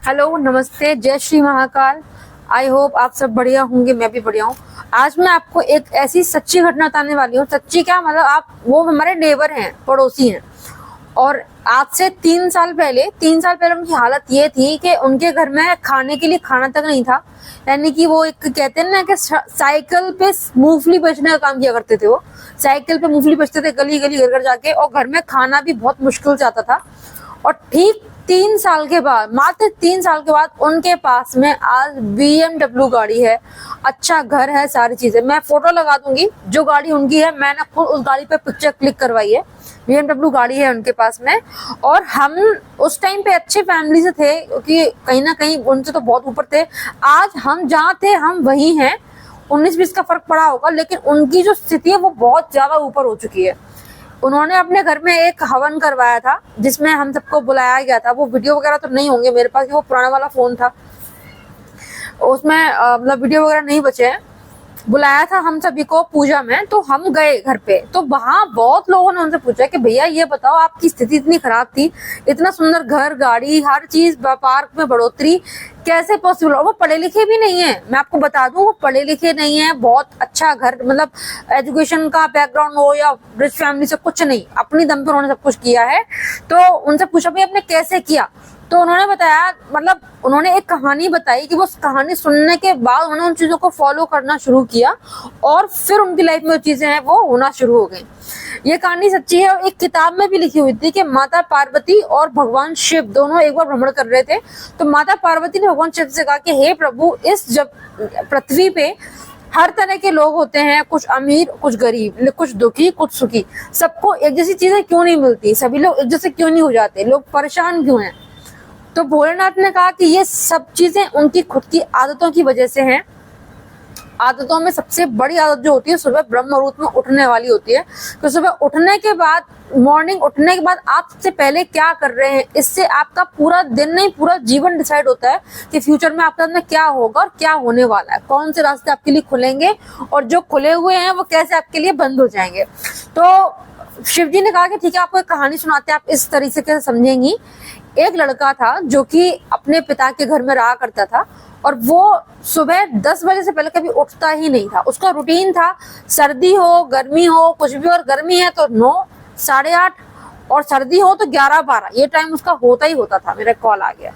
Hello, नमस्ते, जय Shri Mahakal. I hope आप सब बढ़िया होंगे, मैं भी बढ़िया हूँ। आज मैं आपको एक ऐसी सच्ची घटना बताने वाली हूँ। सच्ची क्या मतलब, आप वो हमारे नेबर हैं, पड़ोसी हैं। और आज से 3 साल पहले उनकी हालत ये थी कि उनके घर में खाने के लिए खाना तक नहीं था। यानी कि वो एक कहते हैं ना कि साइकिल पे मूंगफली बेचने का काम किया करते थे। वो साइकिल पे मूंगफली बेचते थे गली गली घर घर जाके, और घर में खाना भी बहुत मुश्किल से आता था। और ठीक 3 साल के बाद, मात्र 3 साल के बाद उनके पास में आज BMW गाड़ी है, अच्छा घर है, सारी चीजें। मैं फोटो लगा दूंगी, जो गाड़ी उनकी है, मैंने खुद उस गाड़ी पे पिक्चर क्लिक करवाई है। BMW गाड़ी है उनके पास में। और हम उस टाइम पे अच्छे फैमिली से थे, क्योंकि कहीं ना कहीं उनसे तो बहुत ऊपर थे। आज हम जहाँ थे हम वही हैं। 19-20 का फर्क पड़ा होगा, लेकिन उनकी जो स्थिति है वो बहुत ज्यादा ऊपर हो चुकी है। उन्होंने अपने घर में एक हवन करवाया था, जिसमें हम सबको बुलाया गया था। वो वीडियो वगैरह तो नहीं होंगे मेरे पास, वो पुराना वाला फोन था, उसमें मतलब वीडियो वगैरह नहीं बचे हैं। बुलाया था हम सभी को पूजा में, तो हम गए घर पे। तो वहां बहुत लोगों ने उनसे पूछा कि भैया ये बताओ, आपकी स्थिति इतनी खराब थी, इतना सुंदर घर, गाड़ी, हर चीज, पार्क में बढ़ोतरी कैसे पॉसिबल? और वो पढ़े लिखे भी नहीं है, मैं आपको बता दूं, वो पढ़े लिखे नहीं है। बहुत अच्छा घर, मतलब एजुकेशन का बैकग्राउंड हो या रिच फैमिली से, कुछ नहीं, अपनी दम पे उन्होंने सब कुछ किया है। तो उनसे पूछा भाई आपने कैसे किया? तो उन्होंने बताया, मतलब उन्होंने एक कहानी बताई कि वो कहानी सुनने के बाद उन्होंने उन चीजों को फॉलो करना शुरू किया, और फिर उनकी लाइफ में जो चीजें हैं वो होना शुरू हो गई। ये कहानी सच्ची है, और एक किताब में भी लिखी हुई थी कि माता पार्वती और भगवान शिव दोनों एक बार भ्रमण कर रहे थे। तो माता पार्वती ने भगवान शिव से कहा कि हे प्रभु, इस जब पृथ्वी पे हर तरह के लोग होते हैं, कुछ अमीर, कुछ गरीब, कुछ दुखी, कुछ सुखी, सबको एक जैसी चीजें क्यों नहीं मिलती? सभी लोग एक जैसे क्यों नहीं हो जाते? लोग परेशान क्यों हैं? तो भोलेनाथ ने कहा कि ये सब चीजें उनकी खुद की आदतों की वजह से हैं। आदतों में सबसे बड़ी आदत जो होती है, सुबह ब्रह्म मुहूर्त में उठने वाली होती है। तो सुबह उठने के बाद, मॉर्निंग उठने के बाद आप सबसे पहले क्या कर रहे हैं, इससे आपका पूरा दिन नहीं, पूरा जीवन डिसाइड होता है कि फ्यूचर में आपके साथ में क्या होगा और क्या होने वाला है, कौन से रास्ते आपके लिए खुलेंगे, और जो खुले हुए हैं वो कैसे आपके लिए बंद हो जाएंगे। तो शिव जी ने कहा कि ठीक है, आपको एक कहानी सुनाते हैं, आप इस तरीके से समझेंगी। एक लड़का था जो कि अपने पिता के घर में रहा करता था, और वो सुबह 10 बजे से पहले कभी उठता ही नहीं था। उसका रूटीन था, सर्दी हो, गर्मी हो, कुछ भी, और गर्मी है तो 9, 8:30, और सर्दी हो तो 11-12, ये टाइम उसका होता ही होता था। मेरा कॉल आ गया।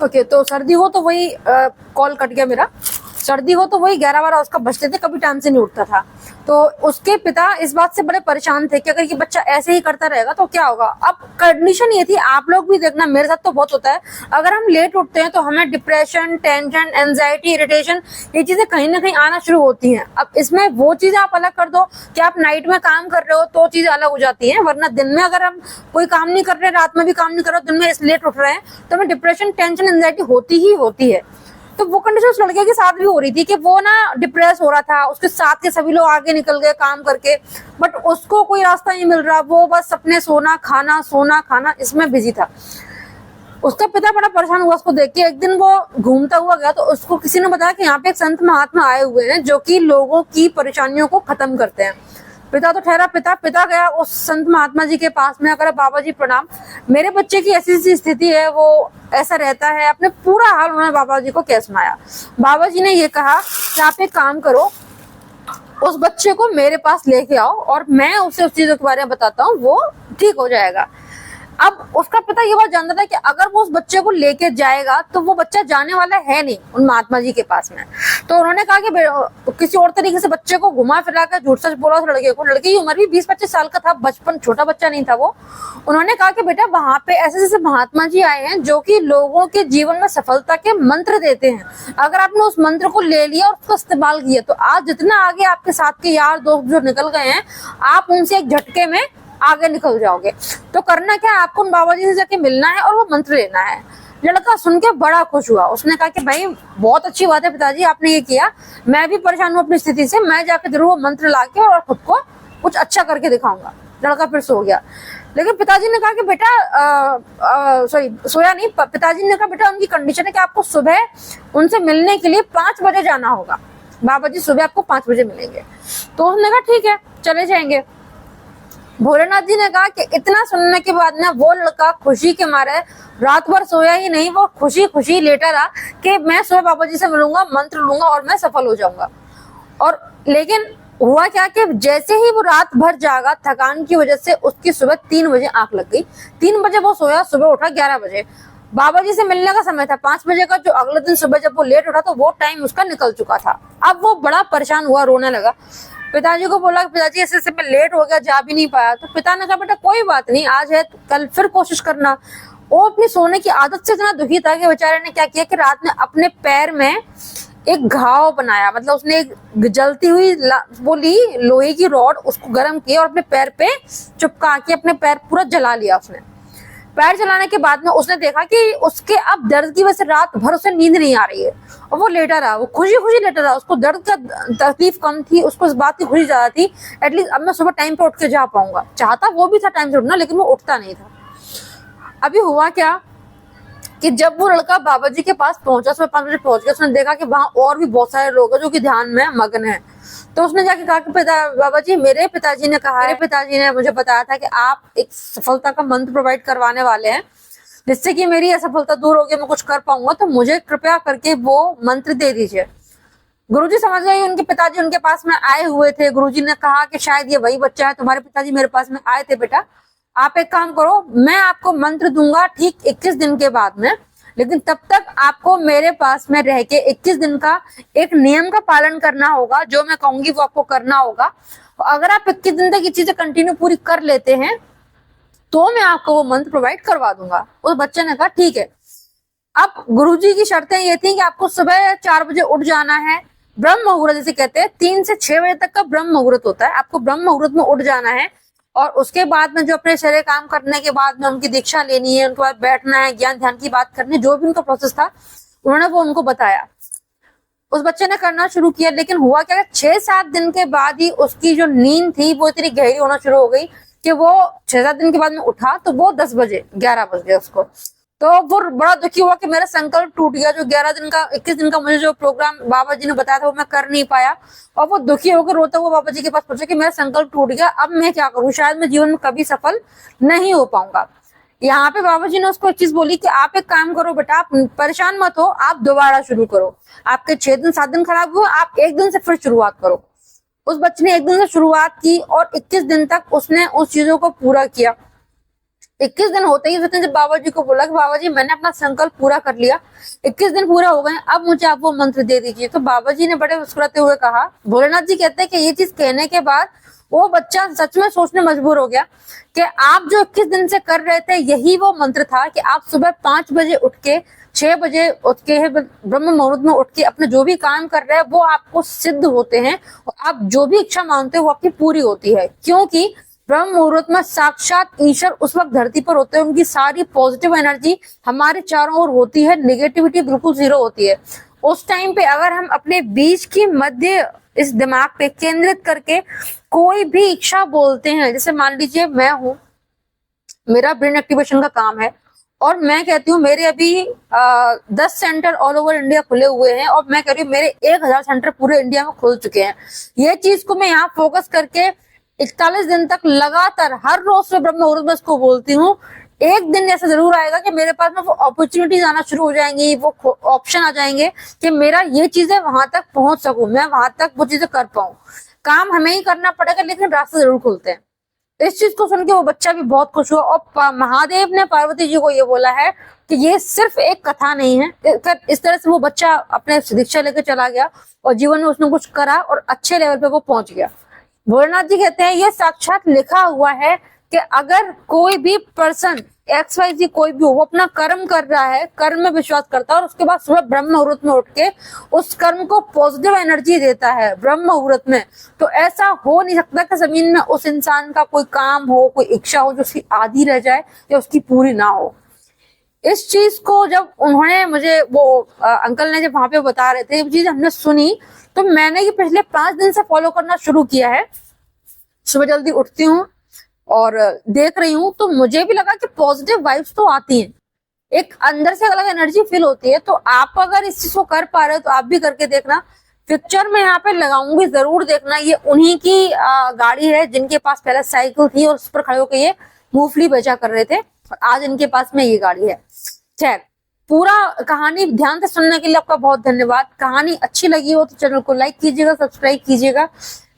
ओके, तो सर्दी हो तो वही, कॉल कट गया मेरा। सर्दी हो तो वही 11-12 उसका बजते थे, कभी टाइम से नहीं उठता था। तो उसके पिता इस बात से बड़े परेशान थे कि अगर ये बच्चा ऐसे ही करता रहेगा तो क्या होगा। अब कंडीशन ये थी, आप लोग भी देखना, मेरे साथ तो बहुत होता है, अगर हम लेट उठते हैं तो हमें डिप्रेशन, टेंशन, एंजाइटी, इरिटेशन, ये चीजें कहीं ना कहीं आना शुरू होती हैं। अब इसमें वो चीजें आप अलग कर दो कि आप नाइट में काम कर रहे हो तो चीजें अलग हो जाती है, वरना दिन में अगर हम कोई काम नहीं कर रहे, रात में भी काम नहीं कर रहे, दिन में लेट उठ रहे हैं, तो हमें डिप्रेशन, टेंशन, एंजाइटी होती ही होती है। तो वो कंडीशन उस लड़के के साथ भी हो रही थी कि वो ना डिप्रेस हो रहा था। उसके साथ के सभी लोग आगे निकल गए काम करके, बट उसको कोई रास्ता नहीं मिल रहा। वो बस अपने सोना खाना इसमें बिजी था। उसका पिता बड़ा परेशान हुआ उसको देख के। एक दिन वो घूमता हुआ गया, तो उसको किसी ने बताया कि यहाँ पे एक संत महात्मा आए हुए हैं जो कि लोगों की परेशानियों को खत्म करते हैं। पिता तो ठहरा, पिता गया उस संत महात्मा जी के पास में, अगर बाबा जी प्रणाम, मेरे बच्चे की ऐसी सी स्थिति है, वो ऐसा रहता है। अपने पूरा हाल उन्होंने बाबा जी को क्या सुनाया। बाबा जी ने ये कहा कि आप एक काम करो, उस बच्चे को मेरे पास लेके आओ और मैं उसे उस चीजों के बारे में बताता हूँ, वो ठीक हो जाएगा। अब उसका पिता ये बात जानता था कि अगर वो उस बच्चे को लेके जाएगा तो वो बच्चा जाने वाला है नहीं उन महात्मा जी के पास में। तो उन्होंने कहा कि किसी और तरीके से बच्चे को घुमा फिरा कर झूठ सच बोला उस लड़के को। लड़के की उम्र भी 20-25 साल का था, बचपन, छोटा बच्चा नहीं था वो। उन्होंने कहा कि बेटा, वहां पे ऐसे ऐसे महात्मा जी आए हैं जो कि लोगों के जीवन में सफलता के मंत्र देते हैं। अगर आपने उस मंत्र को ले लिया और उसका इस्तेमाल किया तो आज जितना आगे आपके साथ के यार दोस्त जो निकल गए हैं, आप उनसे एक झटके में आगे निकल जाओगे। तो करना क्या है, आपको उन बाबा जी से जाके मिलना है और वो मंत्र लेना है। लड़का सुन के बड़ा खुश हुआ। उसने कहा कि भाई बहुत अच्छी बात है पिताजी, आपने ये किया, मैं भी परेशान हूँ अपनी स्थिति से, मैं जाकर जरूर वो मंत्र लाके और खुद को कुछ अच्छा करके दिखाऊंगा। लड़का फिर सो गया। लेकिन पिताजी ने कहा कि बेटा, सोया नहीं, पिताजी ने कहा बेटा, उनकी कंडीशन है कि आपको सुबह उनसे मिलने के लिए 5 बजे जाना होगा। बाबा जी सुबह आपको 5 बजे मिलेंगे। तो उसने कहा ठीक है, चले जाएंगे। भोलेनाथ जी ने कहा कि इतना सुनने के बाद ना वो लड़का खुशी के मारे रात भर सोया ही नहीं, वो खुशी खुशी लेटा रहा कि मैं सुबह बाबा जी से मिलूंगा, मंत्र लूंगा और मैं सफल हो जाऊंगा। और लेकिन हुआ क्या कि जैसे ही वो रात भर जागा, थकान की वजह से उसकी सुबह 3 बजे आंख लग गई। 3 बजे वो सोया, सुबह उठा 11 बजे। बाबा जी से मिलने का समय था 5 बजे का, जो अगले दिन सुबह जब वो लेट उठा तो वो टाइम उसका निकल चुका था। अब वो बड़ा परेशान हुआ, रोने लगा। पिताजी को बोला पिताजी ऐसे ऐसे मैं लेट हो गया, जा भी नहीं पाया। तो पिता ने कहा बेटा कोई बात नहीं, आज है कल फिर कोशिश करना। वो अपनी सोने की आदत से इतना दुखी था कि बेचारे ने क्या किया कि रात में अपने पैर में एक घाव बनाया, मतलब उसने एक जलती हुई वो ली लोहे की रॉड, उसको गर्म किया और अपने पैर पे चिपका के अपने पैर पूरा जला लिया उसने। पैर जलाने के बाद में उसने देखा कि उसके अब दर्द की वजह से रात भर उसे नींद नहीं आ रही है और वो लेटा रहा, वो खुशी खुशी लेटा रहा। उसको दर्द का तकलीफ कम थी, उसको इस बात की खुशी ज्यादा थी, एटलीस्ट अब मैं सुबह टाइम पे उठ के जा पाऊंगा। चाहता वो भी था टाइम से उठना, लेकिन वो उठता नहीं था। अभी हुआ क्या कि जब वो लड़का बाबा जी के पास पहुंचा, सुबह 5 बजे पहुंच गया, उसने देखा कि वहां और भी बहुत सारे लोग हैं जो कि ध्यान में मग्न है। तो उसने जाके कहा कि बाबा जी मेरे पिताजी ने कहा, मेरे पिताजी ने मुझे बताया था कि आप एक सफलता का मंत्र प्रोवाइड करवाने वाले हैं जिससे कि मेरी असफलता दूर होगी, मैं कुछ कर पाऊंगा, तो मुझे कृपया करके वो मंत्र दे दीजिए। गुरुजी समझ गए उनके पिताजी उनके पास में आए हुए थे। गुरुजी ने कहा कि शायद ये वही बच्चा है, तुम्हारे पिताजी मेरे पास में आए थे बेटा, आप एक काम करो, मैं आपको मंत्र दूंगा ठीक 21 दिन के बाद में, लेकिन तब तक आपको मेरे पास में रह के 21 दिन का एक नियम का पालन करना होगा। जो मैं कहूंगी वो आपको करना होगा। अगर आप 21 दिन तक ये चीजें कंटिन्यू पूरी कर लेते हैं तो मैं आपको वो मंत्र प्रोवाइड करवा दूंगा। उस बच्चे ने कहा ठीक है। अब गुरुजी की शर्तें ये थी कि आपको सुबह 4 बजे उठ जाना है, ब्रह्म मुहूर्त जिसे कहते हैं, 3 से 6 बजे तक का ब्रह्म मुहूर्त होता है, आपको ब्रह्म मुहूर्त में उठ जाना है। और उसके बाद में जो अपने शरीर काम करने के बाद में उनकी दीक्षा लेनी है, उनके बाद बैठना है, ज्ञान ध्यान की बात करनी, जो भी उनका प्रोसेस था उन्होंने वो उनको बताया। उस बच्चे ने करना शुरू किया, लेकिन हुआ क्या 6-7 दिन के बाद ही उसकी जो नींद थी वो इतनी गहरी होना शुरू हो गई कि वो 6-7 दिन के बाद में उठा तो वो 10 बजे 11 बज गए उसको। तो वो बड़ा दुखी हुआ कि मेरा संकल्प टूट गया, जो 11 दिन का 21 दिन का मुझे जो प्रोग्राम बाबा जी ने बताया था वो मैं कर नहीं पाया। और वो दुखी होकर रोता हुआ बाबा जी के पास पहुंचा कि मेरा संकल्प टूट गया, अब मैं क्या करूं, शायद मैं जीवन में कभी सफल नहीं हो पाऊंगा। यहाँ पे बाबा जी ने उसको एक चीज बोली कि आप एक काम करो बेटा, आप परेशान मत हो, आप दोबारा शुरू करो। आपके 6-7 दिन खराब हुए, आप 1 दिन से फिर शुरुआत करो। उस बच्चे ने 1 दिन से शुरुआत की और 21 दिन तक उसने उस चीजों को पूरा किया। 21 दिन होते ही उसने जब बाबा जी को बोला कि बाबा जी मैंने अपना संकल्प पूरा कर लिया, 21 दिन पूरा हो गए, अब मुझे आप वो मंत्र दे दीजिए। तो बाबा जी ने बड़े मुस्कुराते हुए कहा, भोलेनाथ जी कहते हैं कि ये चीज कहने के बाद वो बच्चा सच में सोचने मजबूर हो गया कि आप जो 21 दिन से कर रहे थे यही वो मंत्र था कि आप सुबह 5 बजे उठ के 6 बजे उठ के ब्रह्म मुहूर्त में उठ के अपने जो भी काम कर रहे हैं वो आपको सिद्ध होते हैं और आप जो भी इच्छा मांगते हो वो आपकी पूरी होती है। क्योंकि ब्रह्म मुहूर्त में साक्षात ईश्वर उस वक्त धरती पर होते हैं, उनकी सारी पॉजिटिव एनर्जी हमारे चारों ओर होती है, नेगेटिविटी बिल्कुल 0 होती है। उस टाइम पे अगर हम अपने बीच की मध्य इस दिमाग पे केंद्रित करके कोई भी इच्छा बोलते हैं, जैसे मान लीजिए मैं हूं, मेरा ब्रेन एक्टिवेशन का काम है और मैं कहती हूँ मेरे अभी 10 सेंटर ऑल ओवर इंडिया खुले हुए हैं और मैं कह रही हूँ मेरे 1000 सेंटर पूरे इंडिया में खुल चुके हैं। ये चीज को मैं यहाँ फोकस करके 41 दिन तक लगातार हर रोज से ब्रह्म मुहूर्त में इसको बोलती हूँ। एक दिन ऐसा जरूर आएगा कि मेरे पास में वो अपॉर्चुनिटीज आना शुरू हो जाएंगी, वो ऑप्शन आ जाएंगे कि मेरा ये चीजें वहां तक पहुंच सकूं, मैं वहां तक वो चीजें कर पाऊं। काम हमें ही करना पड़ेगा लेकिन रास्ते जरूर खुलते हैं। इस चीज को सुन के वो बच्चा भी बहुत खुश हुआ और महादेव ने पार्वती जी को ये बोला है कि ये सिर्फ एक कथा नहीं है। इस तरह से वो बच्चा अपने दीक्षा लेकर चला गया और जीवन में उसने कुछ करा और अच्छे लेवल पे वो पहुंच गया। भोलेनाथ जी कहते हैं ये साक्षात लिखा हुआ है कि अगर कोई भी पर्सन XYZ कोई भी हो, वो अपना कर्म कर रहा है, कर्म में विश्वास करता है और उसके बाद सुबह ब्रह्म मुहूर्त में उठ के उस कर्म को पॉजिटिव एनर्जी देता है ब्रह्म मुहूर्त में, तो ऐसा हो नहीं सकता कि जमीन में उस इंसान का कोई काम हो, कोई इच्छा हो जो उसकी आधी रह जाए या उसकी पूरी ना हो। इस चीज को जब उन्होंने मुझे वो अंकल ने जब वहां पे बता रहे थे, ये चीज हमने सुनी तो मैंने ये पिछले 5 दिन से फॉलो करना शुरू किया है। सुबह जल्दी उठती हूँ और देख रही हूँ तो मुझे भी लगा कि पॉजिटिव वाइब्स तो आती हैं, एक अंदर से अलग एनर्जी फील होती है। तो आप अगर इस चीज को कर पा रहे हो तो आप भी करके देखना पिक्चर मैं यहाँ पे लगाऊंगी, जरूर देखना। ये उन्हीं की गाड़ी है जिनके पास पहले साइकिल थी और उस पर खड़े होकर ये मूंगफली बेचा कर रहे थे, और आज इनके पास में ये गाड़ी है। खैर, पूरा कहानी ध्यान से सुनने के लिए आपका बहुत धन्यवाद। कहानी अच्छी लगी हो तो चैनल को लाइक कीजिएगा, सब्सक्राइब कीजिएगा।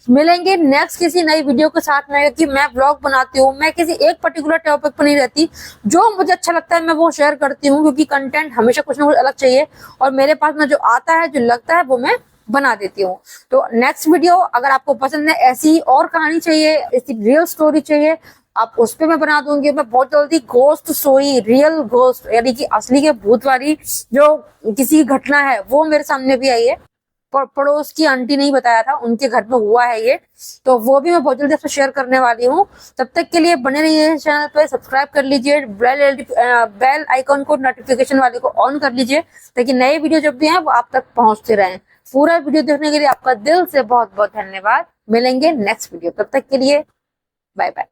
मिलेंगे नेक्स्ट किसी नई वीडियो के साथ में, क्योंकि मैं ब्लॉग बनाती हूँ, मैं किसी एक पर्टिकुलर टॉपिक पर नहीं रहती। जो मुझे अच्छा लगता है मैं वो शेयर करती हूँ, क्योंकि कंटेंट हमेशा कुछ ना कुछ अलग चाहिए, और मेरे पास में जो आता है, जो लगता है, वो मैं बना देती हूँ। तो नेक्स्ट वीडियो अगर आपको पसंद है, ऐसी और कहानी चाहिए, ऐसी रियल स्टोरी चाहिए, आप उस पे मैं बना दूंगी। मैं बहुत जल्दी घोस्ट स्टोरी, रियल घोस्ट यानी कि असली के भूत वाली जो किसी की घटना है, वो मेरे सामने भी आई है। पड़ोस की आंटी नहीं बताया था, उनके घर में हुआ है ये, तो वो भी मैं बहुत जल्दी आपसे शेयर करने वाली हूँ। तब तक के लिए बने रहिए चैनल पे, सब्सक्राइब कर लीजिए, बेल आइकॉन को, नोटिफिकेशन वाले को ऑन कर लीजिए, ताकि नए वीडियो जब भी हैं वो आप तक पहुंचते रहें। पूरा वीडियो देखने के लिए आपका दिल से बहुत बहुत धन्यवाद। मिलेंगे नेक्स्ट वीडियो, तब तक के लिए बाय बाय।